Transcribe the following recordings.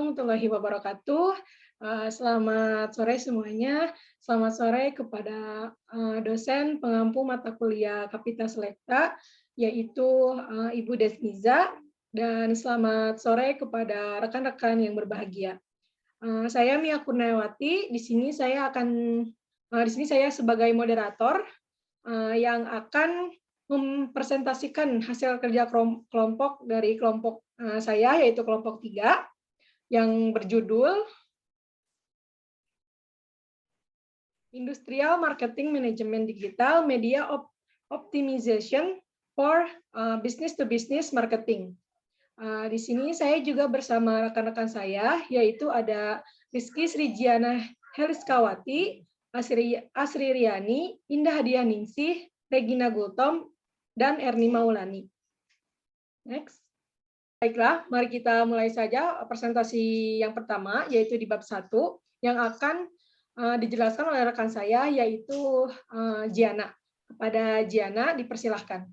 warahmatullahi wabarakatuh. Selamat sore semuanya. Selamat sore kepada dosen pengampu mata kuliah Kapita Selekta, yaitu Ibu Desniza, dan selamat sore kepada rekan-rekan yang berbahagia. Saya Mia Kurniawati. Di sini saya sebagai moderator yang akan mempresentasikan hasil kerja kelompok dari kelompok saya, yaitu kelompok 3, yang berjudul Industrial Marketing Management Digital Media Optimization for Business to Business Marketing. Di sini saya juga bersama rekan-rekan saya, yaitu ada Rizky Srijiana Heliskawati, Asri Riani, Indah Hadiah Ningsih, Regina Gultom, dan Erni Maulani. Next. Baiklah, mari kita mulai saja presentasi yang pertama, yaitu di bab 1, yang akan dijelaskan oleh rekan saya, yaitu Giana. Kepada Giana, dipersilahkan.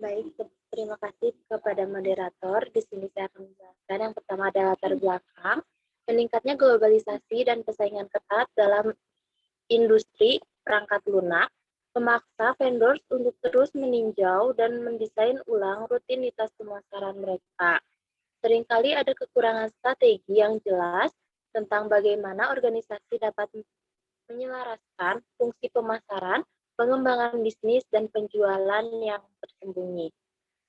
Baik, terima kasih kepada moderator. Di sini saya akan menjelaskan yang pertama adalah latar belakang, meningkatnya globalisasi dan persaingan ketat dalam industri perangkat lunak, memaksa vendors untuk terus meninjau dan mendesain ulang rutinitas pemasaran mereka. Seringkali ada kekurangan strategi yang jelas tentang bagaimana organisasi dapat menyelaraskan fungsi pemasaran, pengembangan bisnis, dan penjualan yang tersembunyi.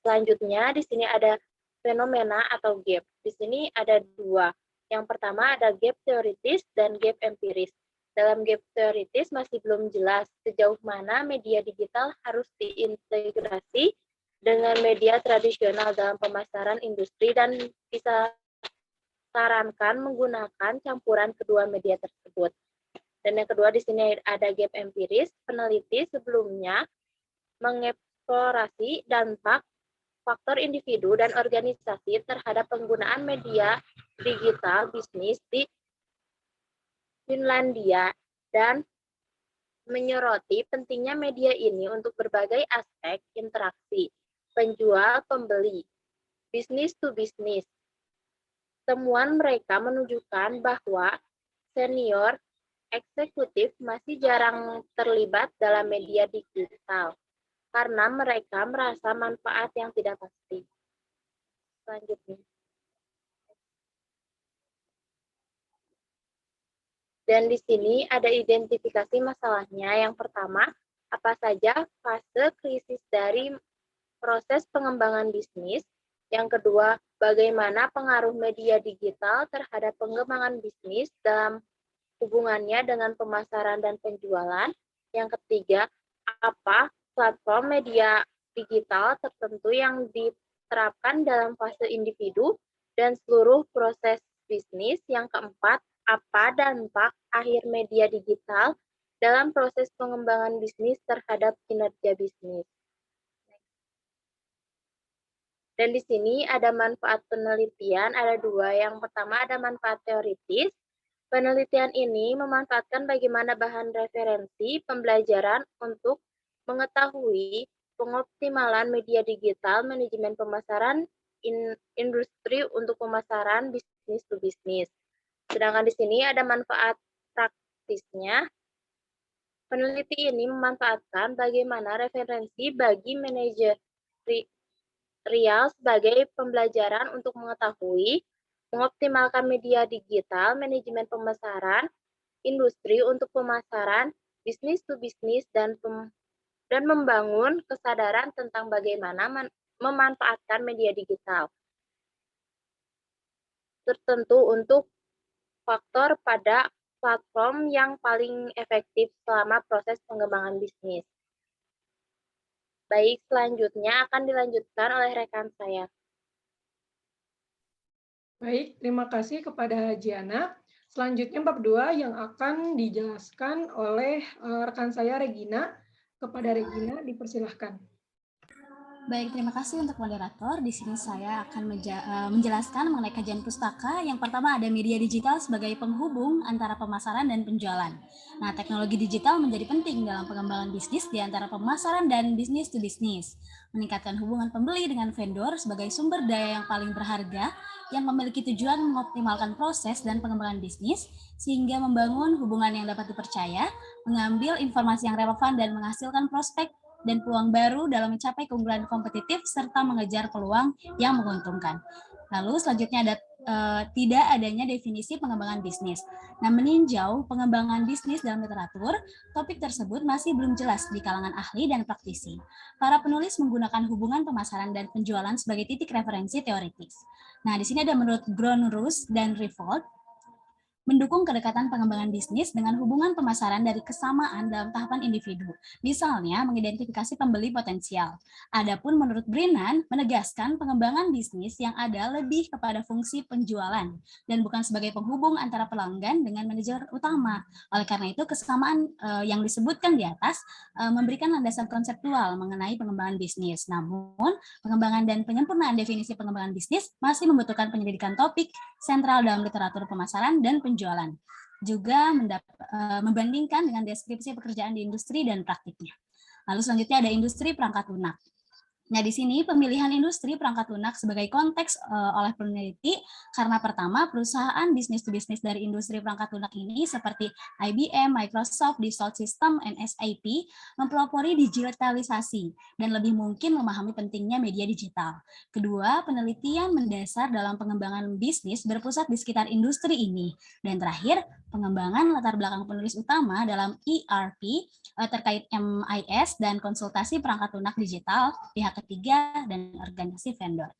Selanjutnya, di sini ada fenomena atau gap. Di sini ada 2. Yang pertama ada gap teoritis dan gap empiris. Dalam gap teoritis masih belum jelas sejauh mana media digital harus diintegrasi dengan media tradisional dalam pemasaran industri dan bisa sarankan menggunakan campuran kedua media tersebut. Dan yang kedua di sini ada gap empiris. Peneliti sebelumnya mengeksplorasi dampak faktor individu dan organisasi terhadap penggunaan media digital bisnis di Finlandia dan menyoroti pentingnya media ini untuk berbagai aspek interaksi penjual-pembeli, bisnis to bisnis. Temuan mereka menunjukkan bahwa senior eksekutif masih jarang terlibat dalam media digital karena mereka merasa manfaat yang tidak pasti. Selanjutnya. Dan di sini ada identifikasi masalahnya. Yang pertama, apa saja fase krisis dari proses pengembangan bisnis. Yang kedua, bagaimana pengaruh media digital terhadap pengembangan bisnis dalam hubungannya dengan pemasaran dan penjualan. Yang ketiga, apa platform media digital tertentu yang diterapkan dalam fase individu dan seluruh proses bisnis. Yang keempat, apa dampak akhir media digital dalam proses pengembangan bisnis terhadap kinerja bisnis. Dan di sini ada manfaat penelitian, ada 2. Yang pertama ada manfaat teoritis. Penelitian ini memanfaatkan bagaimana bahan referensi pembelajaran untuk mengetahui pengoptimalan media digital, manajemen pemasaran, industri untuk pemasaran bisnis to bisnis. Sedangkan di sini ada manfaat praktisnya. Peneliti ini memanfaatkan bagaimana referensi bagi manajer real sebagai pembelajaran untuk mengetahui, mengoptimalkan media digital, manajemen pemasaran, industri untuk pemasaran, bisnis to bisnis, dan membangun kesadaran tentang bagaimana memanfaatkan media digital tertentu untuk faktor pada platform yang paling efektif selama proses pengembangan bisnis. Baik, selanjutnya akan dilanjutkan oleh rekan saya. Baik, terima kasih kepada Giana. Selanjutnya bab 2 yang akan dijelaskan oleh rekan saya Regina. Kepada Regina, dipersilahkan. Baik, terima kasih untuk moderator. Di sini saya akan menjelaskan mengenai kajian pustaka. Yang pertama ada media digital sebagai penghubung antara pemasaran dan penjualan. Nah, teknologi digital menjadi penting dalam pengembangan bisnis di antara pemasaran dan bisnis to bisnis. Meningkatkan hubungan pembeli dengan vendor sebagai sumber daya yang paling berharga yang memiliki tujuan mengoptimalkan proses dan pengembangan bisnis sehingga membangun hubungan yang dapat dipercaya, mengambil informasi yang relevan dan menghasilkan prospek dan peluang baru dalam mencapai keunggulan kompetitif serta mengejar peluang yang menguntungkan. Lalu selanjutnya ada tidak adanya definisi pengembangan bisnis. Nah, meninjau pengembangan bisnis dalam literatur, topik tersebut masih belum jelas di kalangan ahli dan praktisi. Para penulis menggunakan hubungan pemasaran dan penjualan sebagai titik referensi teoritis. Nah, di sini ada menurut Gronrus dan Revolt, mendukung kedekatan pengembangan bisnis dengan hubungan pemasaran dari kesamaan dalam tahapan individu, misalnya mengidentifikasi pembeli potensial. Adapun menurut Brennan, menegaskan pengembangan bisnis yang ada lebih kepada fungsi penjualan dan bukan sebagai penghubung antara pelanggan dengan manajer utama. Oleh karena itu, kesamaan yang disebutkan di atas memberikan landasan konseptual mengenai pengembangan bisnis. Namun, pengembangan dan penyempurnaan definisi pengembangan bisnis masih membutuhkan penyelidikan topik sentral dalam literatur pemasaran dan penjualan. Juga membandingkan dengan deskripsi pekerjaan di industri dan praktiknya. Lalu selanjutnya ada industri perangkat lunak. Nah, di sini pemilihan industri perangkat lunak sebagai konteks oleh peneliti karena pertama, perusahaan bisnis to bisnis dari industri perangkat lunak ini seperti IBM, Microsoft, Dassault System, dan SAP mempelopori digitalisasi dan lebih mungkin memahami pentingnya media digital. Kedua, penelitian mendasar dalam pengembangan bisnis berpusat di sekitar industri ini. Dan terakhir, pengembangan latar belakang penulis utama dalam ERP terkait MIS dan konsultasi perangkat lunak digital, pihak ketiga, dan organisasi vendor.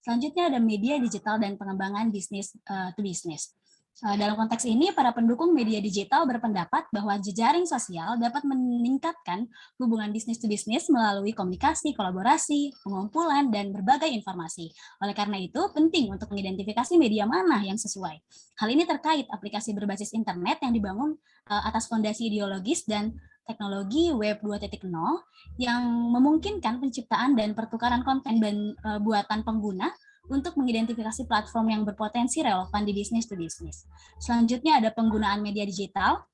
Selanjutnya ada media digital dan pengembangan bisnis to bisnis. Dalam konteks ini, para pendukung media digital berpendapat bahwa jejaring sosial dapat meningkatkan hubungan bisnis to bisnis melalui komunikasi, kolaborasi, pengumpulan, dan berbagai informasi. Oleh karena itu, penting untuk mengidentifikasi media mana yang sesuai. Hal ini terkait aplikasi berbasis internet yang dibangun atas fondasi ideologis dan teknologi Web 2.0 yang memungkinkan penciptaan dan pertukaran konten dan buatan pengguna untuk mengidentifikasi platform yang berpotensi relevan di bisnis to bisnis. Selanjutnya ada penggunaan media digital.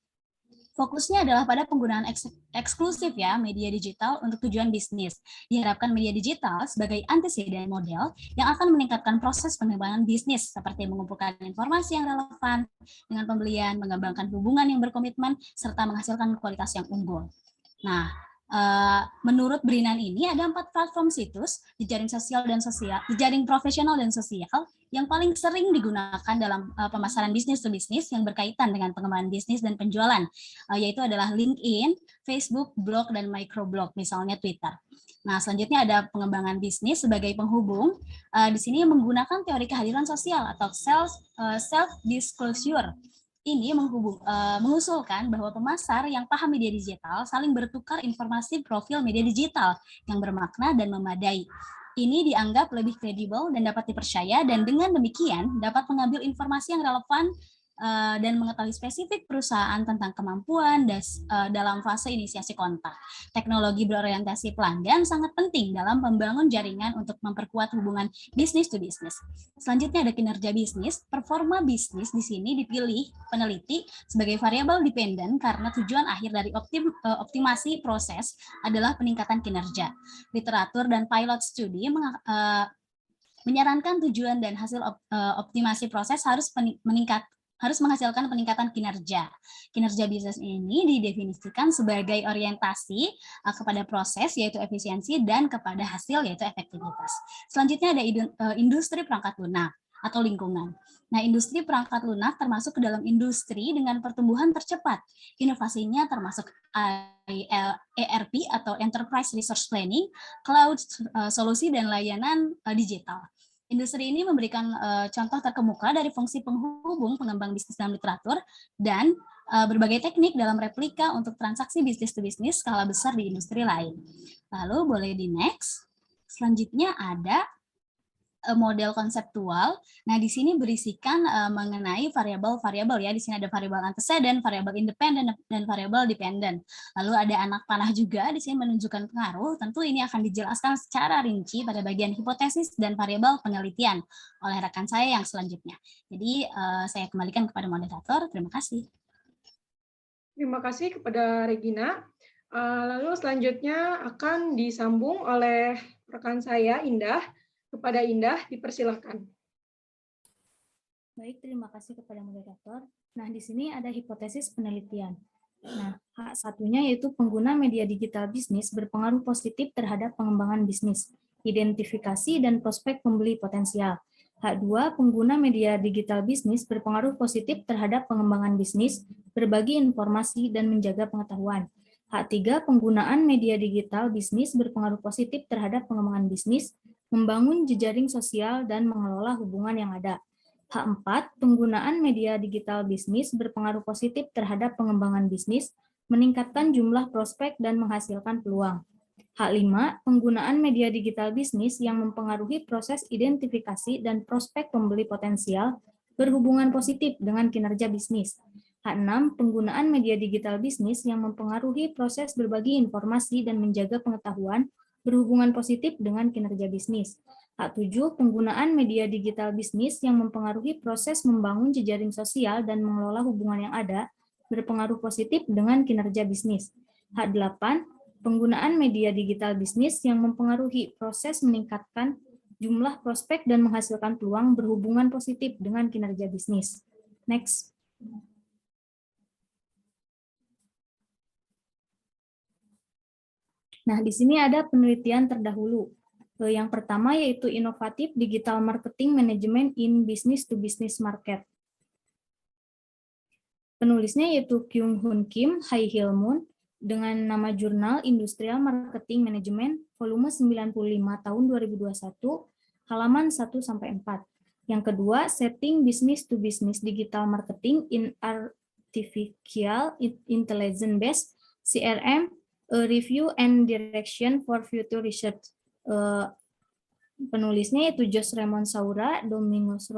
Fokusnya adalah pada penggunaan eksklusif ya media digital untuk tujuan bisnis. Diharapkan media digital sebagai antecedent model yang akan meningkatkan proses pengembangan bisnis seperti mengumpulkan informasi yang relevan dengan pembelian, mengembangkan hubungan yang berkomitmen, serta menghasilkan kualitas yang unggul. Nah, menurut Brennan ini ada 4 platform situs jejaring sosial dan sosial, jejaring profesional dan sosial yang paling sering digunakan dalam pemasaran bisnis to bisnis yang berkaitan dengan pengembangan bisnis dan penjualan, yaitu adalah LinkedIn, Facebook, blog, dan microblog, misalnya Twitter. Nah, selanjutnya ada pengembangan bisnis sebagai penghubung. Di sini menggunakan teori kehadiran sosial atau self-disclosure. Ini mengusulkan bahwa pemasar yang paham media digital saling bertukar informasi profil media digital yang bermakna dan memadai. Ini dianggap lebih kredibel dan dapat dipercaya, dan dengan demikian dapat mengambil informasi yang relevan dan mengetahui spesifik perusahaan tentang kemampuan dalam fase inisiasi kontak. Teknologi berorientasi pelanggan sangat penting dalam membangun jaringan untuk memperkuat hubungan bisnis to bisnis. Selanjutnya ada kinerja bisnis. Performa bisnis di sini dipilih peneliti sebagai variabel dependen karena tujuan akhir dari optimasi proses adalah peningkatan kinerja. Literatur dan pilot studi menyarankan tujuan dan hasil optimasi proses harus menghasilkan peningkatan kinerja. Kinerja bisnis ini didefinisikan sebagai orientasi kepada proses, yaitu efisiensi, dan kepada hasil, yaitu efektivitas. Selanjutnya ada industri perangkat lunak atau lingkungan. Nah, industri perangkat lunak termasuk ke dalam industri dengan pertumbuhan tercepat. Inovasinya termasuk ERP atau Enterprise Resource Planning, cloud solusi, dan layanan digital. Industri ini memberikan contoh terkemuka dari fungsi penghubung pengembang bisnis dalam literatur dan berbagai teknik dalam replika untuk transaksi bisnis to bisnis skala besar di industri lain. Lalu boleh di next. Selanjutnya ada model konseptual. Nah, di sini berisikan mengenai variabel-variabel ya. Di sini ada variabel antecedent, variabel independen, dan variabel dependent. Lalu ada anak panah juga di sini menunjukkan pengaruh. Tentu ini akan dijelaskan secara rinci pada bagian hipotesis dan variabel penelitian oleh rekan saya yang selanjutnya. Jadi saya kembalikan kepada moderator. Terima kasih. Terima kasih kepada Regina. Lalu selanjutnya akan disambung oleh rekan saya, Indah. Kepada Indah, dipersilahkan. Baik, terima kasih kepada moderator. Nah, di sini ada hipotesis penelitian. Nah, hak satunya yaitu pengguna media digital bisnis berpengaruh positif terhadap pengembangan bisnis, identifikasi dan prospek pembeli potensial. Hak 2, pengguna media digital bisnis berpengaruh positif terhadap pengembangan bisnis, berbagi informasi, dan menjaga pengetahuan. Hak 3, penggunaan media digital bisnis berpengaruh positif terhadap pengembangan bisnis, membangun jejaring sosial, dan mengelola hubungan yang ada. Hak 4, penggunaan media digital bisnis berpengaruh positif terhadap pengembangan bisnis, meningkatkan jumlah prospek, dan menghasilkan peluang. Hak 5, penggunaan media digital bisnis yang mempengaruhi proses identifikasi dan prospek pembeli potensial berhubungan positif dengan kinerja bisnis. Hak 6, penggunaan media digital bisnis yang mempengaruhi proses berbagi informasi dan menjaga pengetahuan berhubungan positif dengan kinerja bisnis. Hak 7, penggunaan media digital bisnis yang mempengaruhi proses membangun jejaring sosial dan mengelola hubungan yang ada berpengaruh positif dengan kinerja bisnis. Hak 8, penggunaan media digital bisnis yang mempengaruhi proses meningkatkan jumlah prospek dan menghasilkan peluang berhubungan positif dengan kinerja bisnis. Next. Nah, di sini ada penelitian terdahulu. Yang pertama yaitu inovatif digital marketing management in business to business market. Penulisnya yaitu Kyung Hoon Kim, Hai Hil Moon, dengan nama jurnal Industrial Marketing Management, volume 95 tahun 2021, halaman 1-4. Yang kedua, Setting Business to Business Digital Marketing in Artificial Intelligence-Based CRM, a Review and Direction for Future Research. Penulisnya yaitu Josh Raymond Saura, Domingos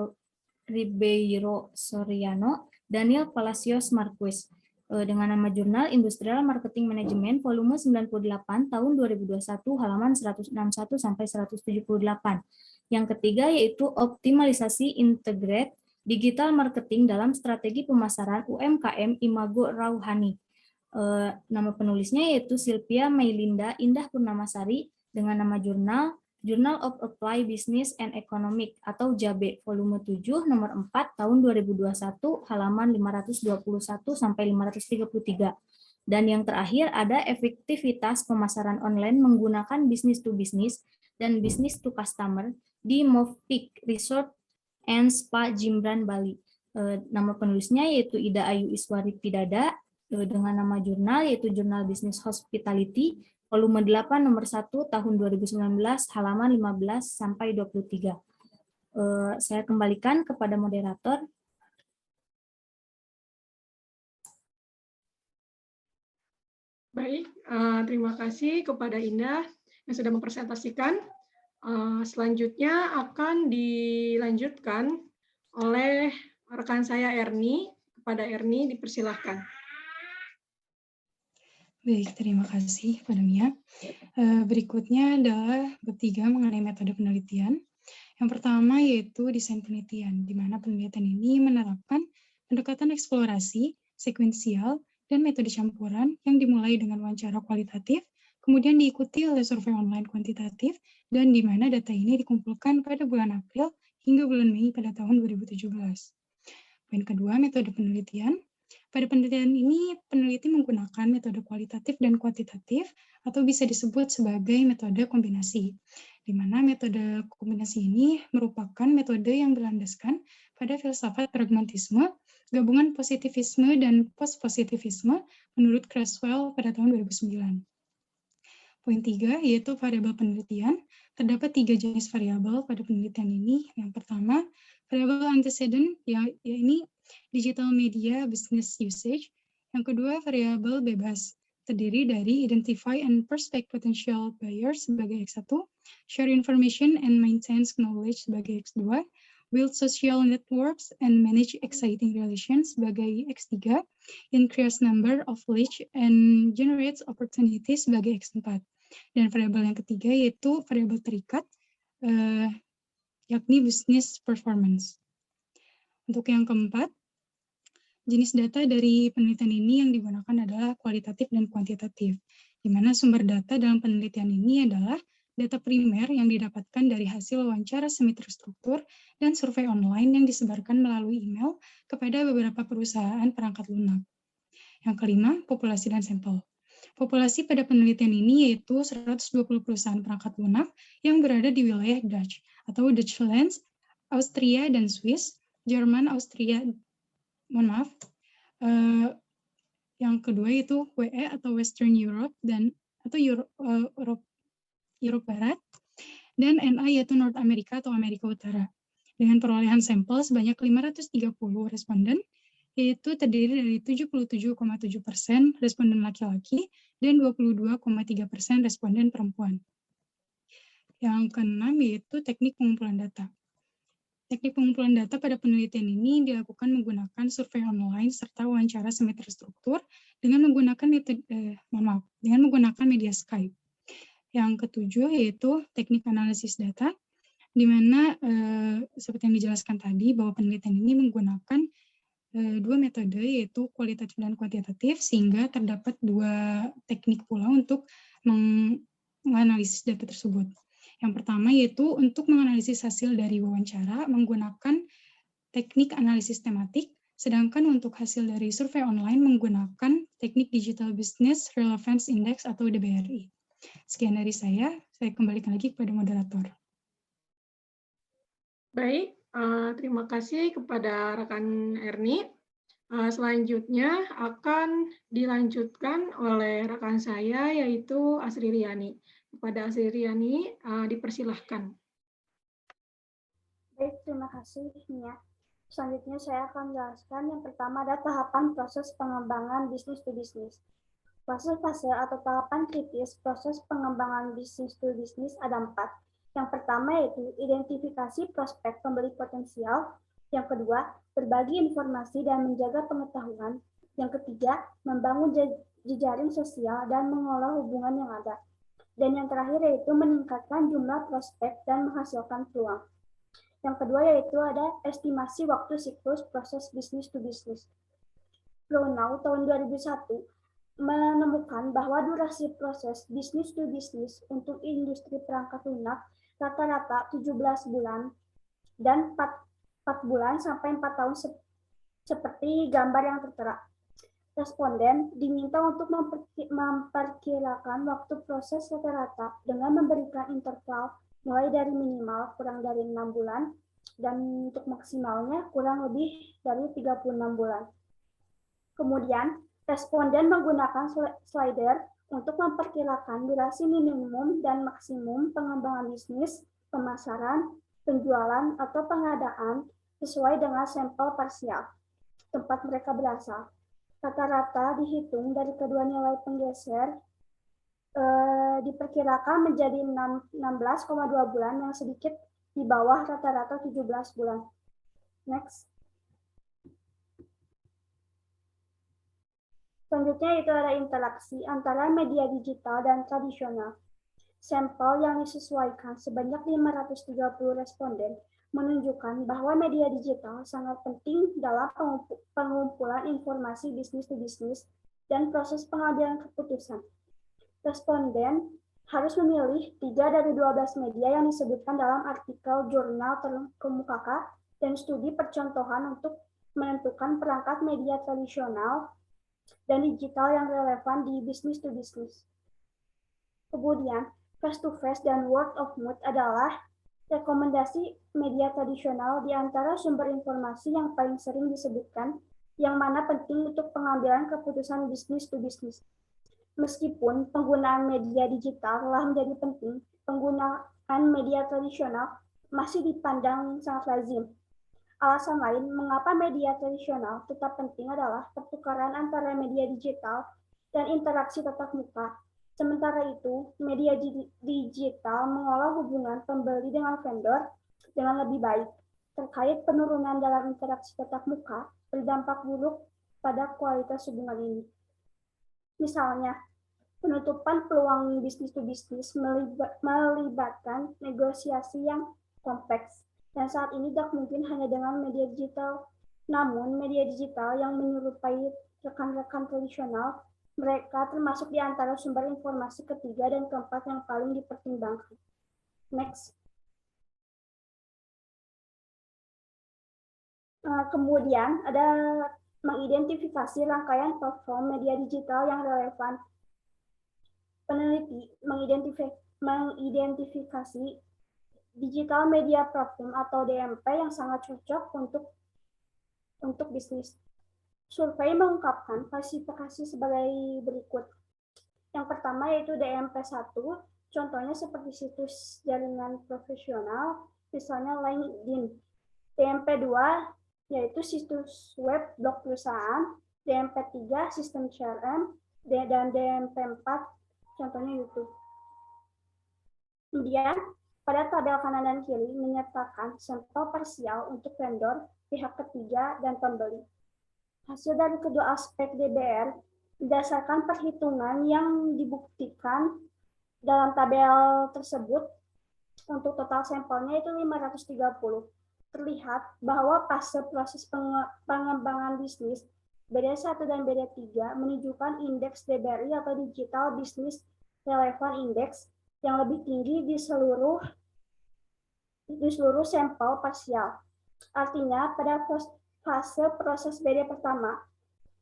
Ribeiro Soriano, Daniel Palacios Marquez, dengan nama jurnal Industrial Marketing Management volume 98 tahun 2021 halaman 161-178. Yang ketiga yaitu optimalisasi integrate digital marketing dalam strategi pemasaran UMKM Imago Rauhani. Nama penulisnya yaitu Sylvia Mailinda Indah Purnamasari dengan nama jurnal Journal of Applied Business and Economic atau JABE volume 7 nomor 4 tahun 2021 halaman 521-533. Dan yang terakhir ada efektivitas pemasaran online menggunakan business to business dan business to customer di Movepeak Resort and Spa Jimbaran Bali. Nama penulisnya yaitu Ida Ayu Iswari Pidada dengan nama jurnal yaitu Jurnal Business Hospitality volume 8 nomor 1 tahun 2019 halaman 15-23. Saya kembalikan kepada moderator. Baik, terima kasih kepada Indah yang sudah mempresentasikan. Selanjutnya akan dilanjutkan oleh rekan saya Erni. Kepada Erni dipersilahkan. Baik, terima kasih Pak Mia. Berikutnya adalah bab 3 mengenai metode penelitian. Yang pertama yaitu desain penelitian, di mana penelitian ini menerapkan pendekatan eksplorasi, sekuensial, dan metode campuran yang dimulai dengan wawancara kualitatif, kemudian diikuti oleh survei online kuantitatif, dan di mana data ini dikumpulkan pada bulan April hingga bulan Mei pada tahun 2017. Poin kedua, metode penelitian. Pada penelitian ini, peneliti menggunakan metode kualitatif dan kuantitatif atau bisa disebut sebagai metode kombinasi, di mana metode kombinasi ini merupakan metode yang berlandaskan pada filsafat pragmatisme, gabungan positivisme dan post-positivisme menurut Creswell pada tahun 2009. Poin 3 yaitu variabel penelitian. Terdapat 3 jenis variabel pada penelitian ini. Yang pertama, variabel antecedent, ini digital media business usage. Yang kedua, variabel bebas, terdiri dari identify and prospect potential buyers sebagai X1, share information and maintain knowledge sebagai X2, build social networks and manage exciting relations sebagai X3, increase number of leads and generates opportunities sebagai X4. Dan variabel yang ketiga yaitu variabel terikat, yakni business performance. Untuk yang keempat, jenis data dari penelitian ini yang digunakan adalah kualitatif dan kuantitatif, di mana sumber data dalam penelitian ini adalah data primer yang didapatkan dari hasil wawancara semi terstruktur dan survei online yang disebarkan melalui email kepada beberapa perusahaan perangkat lunak. Yang kelima, populasi dan sampel. Populasi pada penelitian ini yaitu 120 perusahaan perangkat lunak yang berada di wilayah Dutch atau Dutchlands, Austria dan Swiss, Jerman, Austria, yang kedua yaitu WE atau Western Europe atau Europe Barat, dan NA yaitu North America atau Amerika Utara. Dengan perolehan sampel sebanyak 530 responden, yaitu terdiri dari 77,7% responden laki-laki dan 22,3% responden perempuan. Yang keenam yaitu teknik pengumpulan data. Teknik pengumpulan data pada penelitian ini dilakukan menggunakan survei online serta wawancara semi terstruktur dengan menggunakan media Skype. Yang ketujuh yaitu teknik analisis data, di mana seperti yang dijelaskan tadi bahwa penelitian ini menggunakan dua metode yaitu kualitatif dan kuantitatif, sehingga terdapat dua teknik pula untuk menganalisis data tersebut. Yang pertama yaitu untuk menganalisis hasil dari wawancara menggunakan teknik analisis tematik, sedangkan untuk hasil dari survei online menggunakan teknik Digital Business Relevance Index atau DBRI. Sekian dari saya kembalikan lagi kepada moderator. Baik, terima kasih kepada rekan Erni. Selanjutnya akan dilanjutkan oleh rekan saya yaitu Asri Riani. Kepada Asri Riani, dipersilahkan. Baik, terima kasih Nia. Selanjutnya saya akan menjelaskan yang pertama ada tahapan proses pengembangan bisnis to bisnis. Fase-fase atau tahapan kritis proses pengembangan bisnis to bisnis ada 4. Yang pertama yaitu identifikasi prospek pembeli potensial. Yang kedua, berbagi informasi dan menjaga pengetahuan. Yang ketiga, membangun jejaring sosial dan mengolah hubungan yang ada. Dan yang terakhir yaitu meningkatkan jumlah prospek dan menghasilkan peluang. Yang kedua yaitu ada estimasi waktu siklus proses bisnis to bisnis. Brownau tahun 2001 menemukan bahwa durasi proses bisnis to bisnis untuk industri perangkat lunak rata-rata 17 bulan dan 4 bulan sampai 4 tahun seperti gambar yang tertera. Responden diminta untuk memperkirakan waktu proses rata-rata dengan memberikan interval mulai dari minimal kurang dari 6 bulan dan untuk maksimalnya kurang lebih dari 36 bulan. Kemudian, responden menggunakan slider untuk memperkirakan durasi minimum dan maksimum pengembangan bisnis, pemasaran, penjualan, atau pengadaan sesuai dengan sampel parsial tempat mereka berasal. Rata-rata dihitung dari kedua nilai penggeser diperkirakan menjadi 16,2 bulan yang sedikit di bawah rata-rata 17 bulan. Next. Selanjutnya itu ada interaksi antara media digital dan tradisional. Sampel yang disesuaikan sebanyak 530 responden menunjukkan bahwa media digital sangat penting dalam pengumpulan informasi bisnis to bisnis dan proses pengambilan keputusan. Responden harus memilih 3 dari 12 media yang disebutkan dalam artikel jurnal terkemukakan dan studi percontohan untuk menentukan perangkat media tradisional dan digital yang relevan di bisnis to bisnis. Kemudian, face-to-face dan word of mouth adalah rekomendasi media tradisional di antara sumber informasi yang paling sering disebutkan, yang mana penting untuk pengambilan keputusan bisnis to bisnis. Meskipun penggunaan media digital telah menjadi penting, penggunaan media tradisional masih dipandang sangat lazim. Alasan lain mengapa media tradisional tetap penting adalah pertukaran antara media digital dan interaksi tatap muka. Sementara itu, media digital mengolah hubungan pembeli dengan vendor dengan lebih baik. Terkait penurunan dalam interaksi tatap muka, berdampak buruk pada kualitas hubungan ini. Misalnya, penutupan peluang bisnis to bisnis melibatkan negosiasi yang kompleks, dan saat ini tidak mungkin hanya dengan media digital. Namun, media digital yang menyerupai rekan-rekan tradisional, mereka termasuk di antara sumber informasi ketiga dan keempat yang paling dipertimbangkan. Next. Kemudian ada mengidentifikasi rangkaian platform media digital yang relevan. Peneliti mengidentifikasi digital media platform atau DMP yang sangat cocok untuk bisnis. Survei mengungkapkan klasifikasi sebagai berikut. Yang pertama yaitu DMP1, contohnya seperti situs jaringan profesional, misalnya LinkedIn. DMP2 yaitu situs web blog perusahaan, DMP3 sistem CRM, dan DMP4 contohnya YouTube. Kemudian pada tabel kanan dan kiri menyertakan sampel parsial untuk vendor, pihak ketiga, dan pembeli. Hasil dari kedua aspek DBR berdasarkan perhitungan yang dibuktikan dalam tabel tersebut untuk total sampelnya itu 530. Terlihat bahwa fase proses pengembangan bisnis BD1 dan BD3 menunjukkan indeks DBRI atau Digital Business Relevant Index yang lebih tinggi di seluruh sampel parsial. Artinya pada fase proses BD pertama,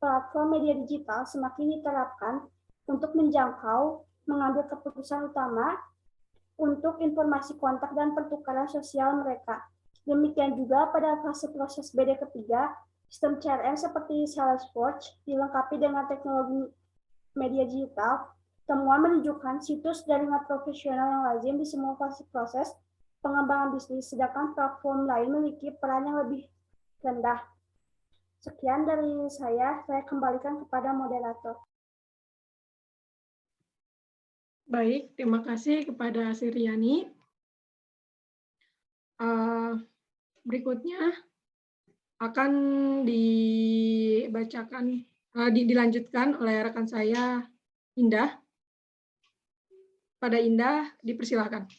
platform media digital semakin diterapkan untuk menjangkau, mengambil keputusan utama untuk informasi kontak dan pertukaran sosial mereka. Demikian juga pada fase proses BD ketiga, sistem CRM seperti Salesforce dilengkapi dengan teknologi media digital. Temuan menunjukkan situs jaringan profesional yang lazim di semua fase proses pengembangan bisnis, sedangkan platform lain memiliki peran yang lebih rendah. Sekian dari saya kembalikan kepada moderator. Baik, terima kasih kepada Siriani. Berikutnya akan dilanjutkan oleh rekan saya, Indah. Pada Indah, dipersilakan.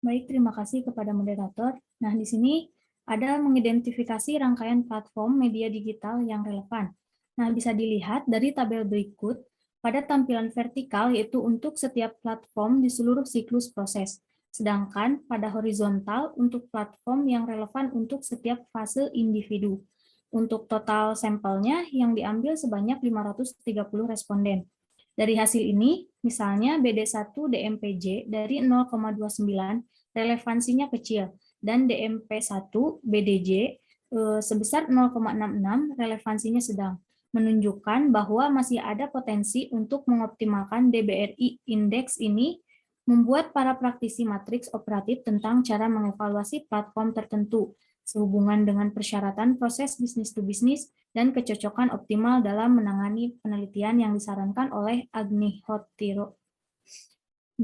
Baik, terima kasih kepada moderator. Nah, di sini ada mengidentifikasi rangkaian platform media digital yang relevan. Nah, bisa dilihat dari tabel berikut pada tampilan vertikal yaitu untuk setiap platform di seluruh siklus proses. Sedangkan pada horizontal untuk platform yang relevan untuk setiap fase individu. Untuk total sampelnya yang diambil sebanyak 530 responden. Dari hasil ini, misalnya BD1 DMPJ dari 0,29 relevansinya kecil, dan DMP1 BDJ sebesar 0,66 relevansinya sedang, menunjukkan bahwa masih ada potensi untuk mengoptimalkan DBRI indeks ini, membuat para praktisi matriks operatif tentang cara mengevaluasi platform tertentu, sehubungan dengan persyaratan proses bisnis to bisnis dan kecocokan optimal dalam menangani penelitian yang disarankan oleh Agnihotiro.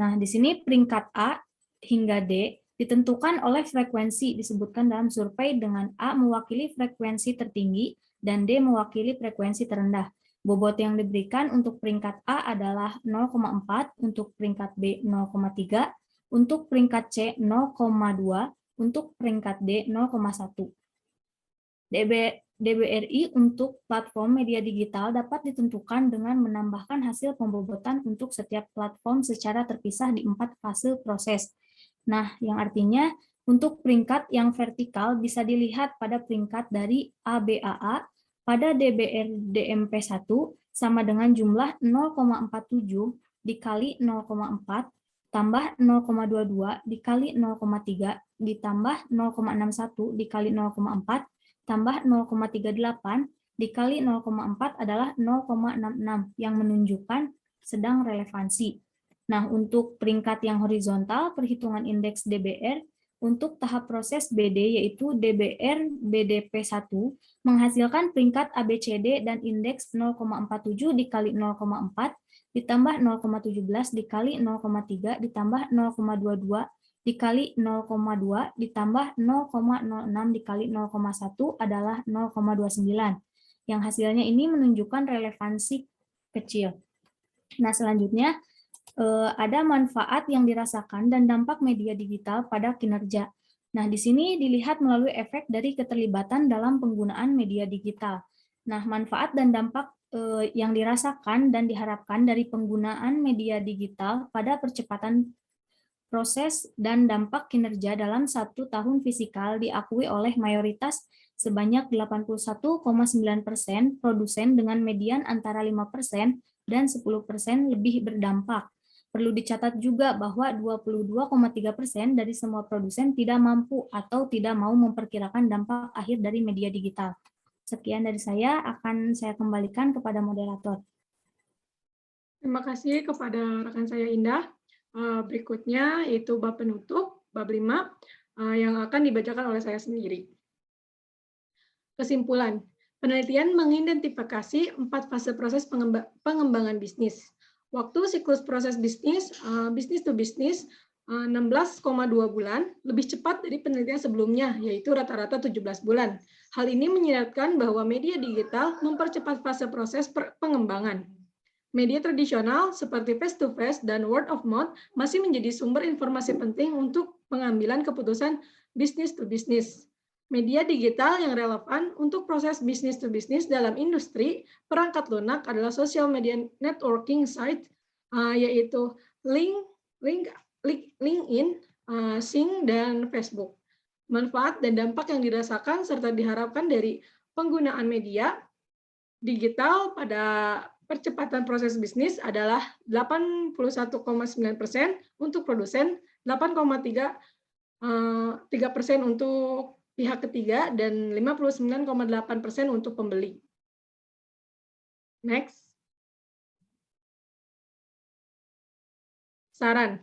Nah, di sini peringkat A hingga D ditentukan oleh frekuensi disebutkan dalam survei dengan A mewakili frekuensi tertinggi dan D mewakili frekuensi terendah. Bobot yang diberikan untuk peringkat A adalah 0,4, untuk peringkat B 0,3, untuk peringkat C 0,2, untuk peringkat D 0,1. DBRI untuk platform media digital dapat ditentukan dengan menambahkan hasil pembobotan untuk setiap platform secara terpisah di 4 fase proses. Nah, yang artinya untuk peringkat yang vertikal bisa dilihat pada peringkat dari ABAA pada DMP1 sama dengan jumlah 0,47 dikali 0,4 tambah 0,22 dikali 0,3 ditambah 0,61 dikali 0,4 tambah 0,38 dikali 0,4 adalah 0,66 yang menunjukkan sedang relevansi. Nah, untuk peringkat yang horizontal, perhitungan indeks DBR Untuk tahap proses BD yaitu DBR BDP1 menghasilkan peringkat ABCD dan indeks 0,47 dikali 0,4 ditambah 0,17 dikali 0,3 ditambah 0,22 dikali 0,2 ditambah 0,06 dikali 0,1 adalah 0,29. Yang hasilnya ini menunjukkan relevansi kecil. Nah, selanjutnya ada manfaat yang dirasakan dan dampak media digital pada kinerja. Nah, di sini dilihat melalui efek dari keterlibatan dalam penggunaan media digital. Nah, manfaat dan dampak yang dirasakan dan diharapkan dari penggunaan media digital pada percepatan proses dan dampak kinerja dalam 1 tahun fisikal diakui oleh mayoritas sebanyak 81,9% produsen dengan median antara 5% dan 10% lebih berdampak. Perlu dicatat juga bahwa 22,3% dari semua produsen tidak mampu atau tidak mau memperkirakan dampak akhir dari media digital. Sekian dari saya, akan saya kembalikan kepada moderator. Terima kasih kepada rekan saya Indah. Berikutnya yaitu bab penutup, bab 5, yang akan dibacakan oleh saya sendiri. Kesimpulan, penelitian mengidentifikasi 4 fase proses pengembangan bisnis. Waktu siklus proses bisnis, bisnis to bisnis, 16,2 bulan, lebih cepat dari penelitian sebelumnya, yaitu rata-rata 17 bulan. Hal ini menyiratkan bahwa media digital mempercepat fase proses pengembangan. Media tradisional seperti face-to-face dan word of mouth masih menjadi sumber informasi penting untuk pengambilan keputusan bisnis to bisnis. Media digital yang relevan untuk proses bisnis to bisnis dalam industri perangkat lunak adalah social media networking site, yaitu LinkedIn, Xing, dan Facebook. Manfaat dan dampak yang dirasakan serta diharapkan dari penggunaan media digital pada percepatan proses bisnis adalah 81,9% untuk produsen, 8,3% untuk pihak ketiga, dan 59,8% untuk pembeli. Next. Saran.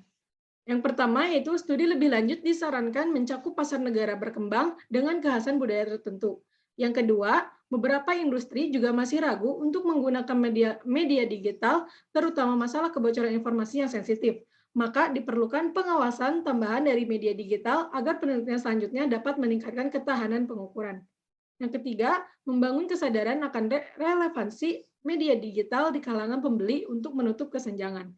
Yang pertama yaitu studi lebih lanjut disarankan mencakup pasar negara berkembang dengan kekhasan budaya tertentu. Yang kedua, beberapa industri juga masih ragu untuk menggunakan media digital, terutama masalah kebocoran informasi yang sensitif. Maka diperlukan pengawasan tambahan dari media digital agar penelitian selanjutnya dapat meningkatkan ketahanan pengukuran. Yang ketiga, membangun kesadaran akan relevansi media digital di kalangan pembeli untuk menutup kesenjangan.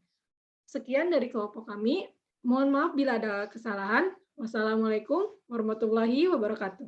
Sekian dari kelompok kami. Mohon maaf bila ada kesalahan. Wassalamualaikum warahmatullahi wabarakatuh.